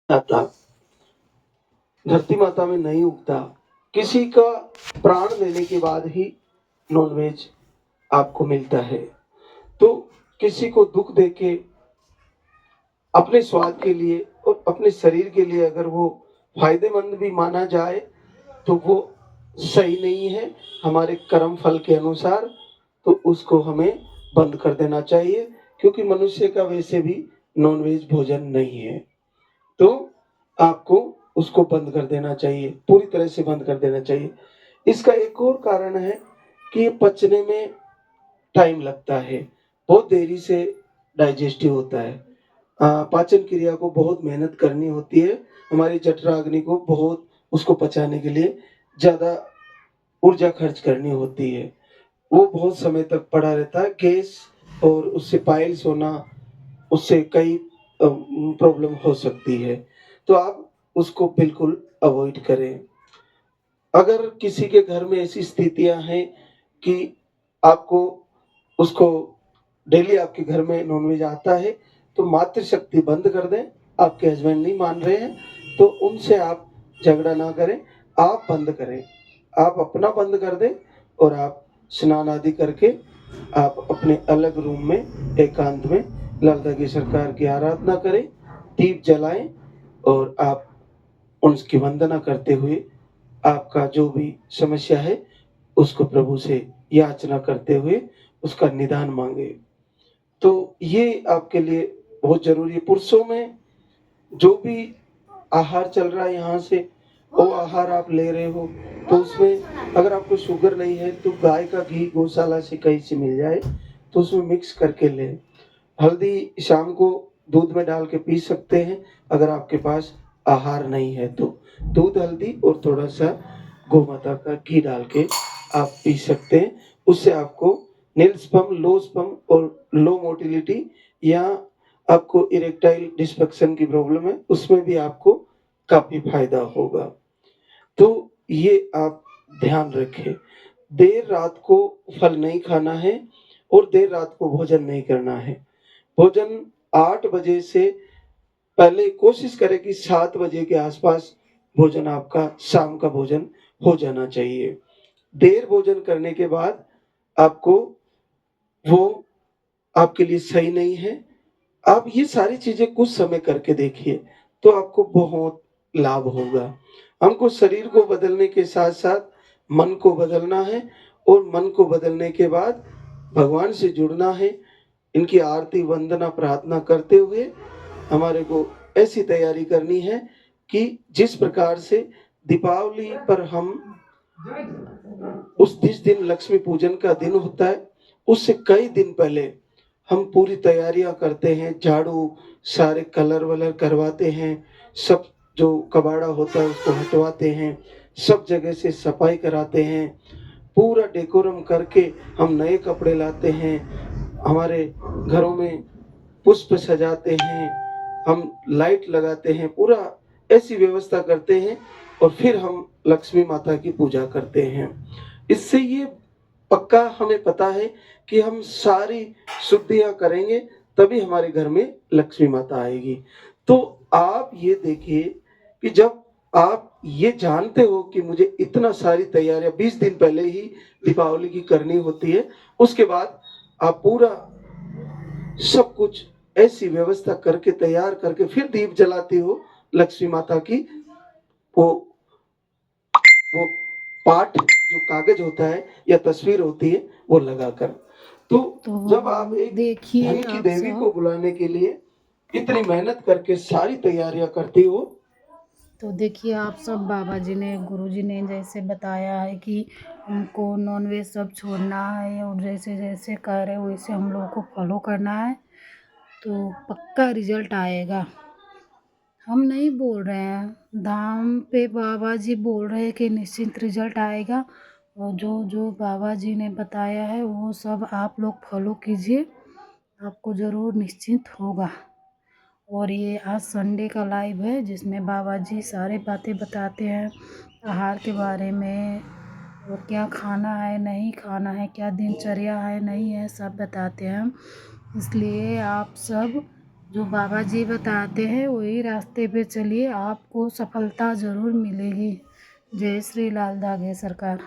आता, धरती माता में नहीं उगता। किसी का प्राण लेने के बाद ही नॉनवेज आपको मिलता है। तो किसी को दुख देके अपने स्वाद के लिए और अपने शरीर के लिए अगर वो फायदेमंद भी माना जाए तो वो सही नहीं है हमारे कर्म फल के अनुसार। तो उसको हमें बंद कर देना चाहिए, क्योंकि मनुष्य का वैसे भी नॉनवेज भोजन नहीं है। तो आपको उसको बंद कर देना चाहिए, पूरी तरह से बंद कर देना चाहिए। इसका एक और कारण है कि ये पचने में टाइम लगता है, बहुत देरी से डाइजेस्टिव होता है। पाचन क्रिया को बहुत मेहनत करनी होती है, हमारी जठराग्नि को बहुत उसको पचाने के लिए ज़्यादा ऊर्जा खर्च करनी होती है। वो बहुत समय तक पड़ा रहता है, गैस और उससे पाइल्स होना, उससे कई प्रॉब्लम हो सकती है। तो आप उसको बिल्कुल अवॉइड करें। अगर किसी के घर में ऐसी स्थितियां हैं कि आपको उसको डेली आपके घर में नॉनवेज आता है, तो मातृशक्ति बंद कर दें। आपके हस्बैंड नहीं मान रहे हैं तो उनसे आप झगड़ा ना करें, आप बंद करें। आप अपना बंद कर दें और आप स्नान आदि करके आप अपने अलग रूम में एकांत में ललिता की सरकार की आराधना करें, दीप जलाएं और आप उनकी वंदना करते हुए आपका जो भी समस्या है उसको प्रभु से याचना करते हुए उसका निदान मांगे। तो ये आपके लिए बहुत जरूरी है। पुरुषों में जो भी आहार चल रहा है यहाँ से, वो आहार आप ले रहे हो तो उसमें अगर आपको शुगर नहीं है तो गाय का घी गौशाला से कहीं से मिल जाए तो उसमें मिक्स करके लें। हल्दी शाम को दूध में डाल के पी सकते हैं अगर आपके पास आहार नहीं है तो। दूध, हल्दी और थोड़ा सा गोमाता का घी डाल के आप पी सकते हैं। उससे आपको नील स्पर्म, लो स्पर्म और लो मोटिलिटी या आपको इरेक्टाइल डिस्फंक्शन की प्रॉब्लम है उसमें भी आपको काफी फायदा होगा। तो ये आप ध्यान रखें। देर रात को फल नहीं खाना है और देर रात को भोजन नहीं करना है। भोजन 8 बजे से पहले कोशिश करें कि 7 बजे के आसपास भोजन आपका शाम का भोजन हो जाना चाहिए। देर भोजन करने के बाद आपको वो आपके लिए सही नहीं है। आप ये सारी चीजें कुछ समय करके देखिए तो आपको बहुत लाभ होगा। हमको शरीर को बदलने के साथ साथ मन को बदलना है और मन को बदलने के बाद भगवान से जुड़ना है। इनकी आरती, वंदना, प्रार्थना करते हुए हमारे को ऐसी तैयारी करनी है कि जिस प्रकार से दीपावली पर हम उस जिस दिन लक्ष्मी पूजन का दिन होता है उससे कई दिन पहले हम पूरी तैयारियां करते हैं, झाड़ू, सारे कलर वलर करवाते हैं, सब जो कबाड़ा होता है उसको हटवाते हैं, सब जगह से सफाई कराते हैं, पूरा डेकोरम करके हम नए कपड़े लाते हैं, हमारे घरों में पुष्प सजाते हैं, हम लाइट लगाते हैं, पूरा ऐसी व्यवस्था करते हैं और फिर हम लक्ष्मी माता की पूजा करते हैं। इससे ये पक्का हमें पता है कि हम सारी शुद्धियां करेंगे तभी हमारे घर में लक्ष्मी माता आएगी। तो आप ये देखिए कि जब आप ये जानते हो कि मुझे इतना सारी तैयारियां 20 दिन पहले ही दीपावली की करनी होती है, उसके बाद आप पूरा सब कुछ ऐसी व्यवस्था करके तैयार करके फिर दीप जलाती हो लक्ष्मी माता की, वो वो पाठ जो कागज होता है या तस्वीर होती है वो लगाकर। तो जब आप एक देखिए धन की आप देवी सब, को बुलाने के लिए इतनी मेहनत करके सारी तैयारियां करती हो। तो देखिए आप सब, बाबा जी ने, गुरु जी ने जैसे बताया है कि हमको नॉनवेज सब छोड़ना है और जैसे जैसे कह रहे हो वैसे हम लोगों को फॉलो करना है तो पक्का रिजल्ट आएगा। हम नहीं बोल रहे हैं, धाम पे बाबा जी बोल रहे हैं कि निश्चित रिजल्ट आएगा। और जो जो बाबा जी ने बताया है वो सब आप लोग फॉलो कीजिए, आपको ज़रूर निश्चिंत होगा। और ये आज संडे का लाइव है जिसमें बाबा जी सारे बातें बताते हैं आहार के बारे में, और क्या खाना है नहीं खाना है, क्या दिनचर्या है नहीं है, सब बताते हैं। इसलिए आप सब जो बाबा जी बताते हैं वही रास्ते पे चलिए, आपको सफलता ज़रूर मिलेगी। जय श्री लाल धागे सरकार।